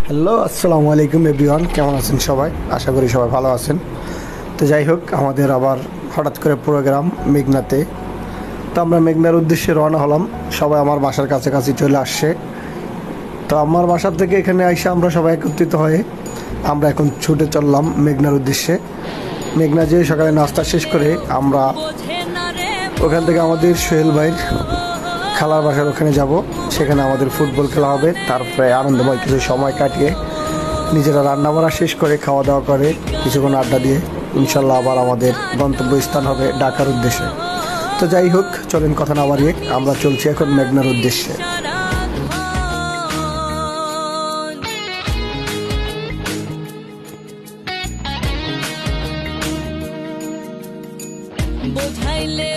Hello, আসসালামু আলাইকুম everyone. কেমন আছেন সবাই? আশা করি সবাই ভালো আছেন। তো যাই হোক, আমাদের আবার হঠাৎ করে প্রোগ্রাম মেঘনাতে। তো আমরা মেঘনার উদ্দেশ্যে রওনা হলাম। সবাই আমার বাসার কাছাকাছি চলে আসছে। তো আমার বাসার থেকে এখানে আইসা আমরা সবাই একত্রিত হয়ে আমরা এখন ছুটে চললাম মেঘনার উদ্দেশ্যে। মেঘনা যেয়ে সকালে নাস্তা শেষ করে আমরা ওখান থেকে আমাদের সোহেল ভাইয়ের খেলার বাসার ওখানে যাব। সেখানে আমাদের ফুটবল খেলা হবে। তারপরে আনন্দময় কিছু সময় কাটিয়ে নিজেরা রান্নাবাড়া শেষ করে খাওয়া দাওয়া করে কিছুক্ষণ আড্ডা দিয়ে ইনশাল্লাহ আবার আমাদের গন্তব্যস্থান হবে ঢাকার উদ্দেশ্যে। তো যাই হোক, চলেন কথা না বাড়িয়ে আমরা চলছি এখন মেঘনার উদ্দেশ্যে। বোঝাইলে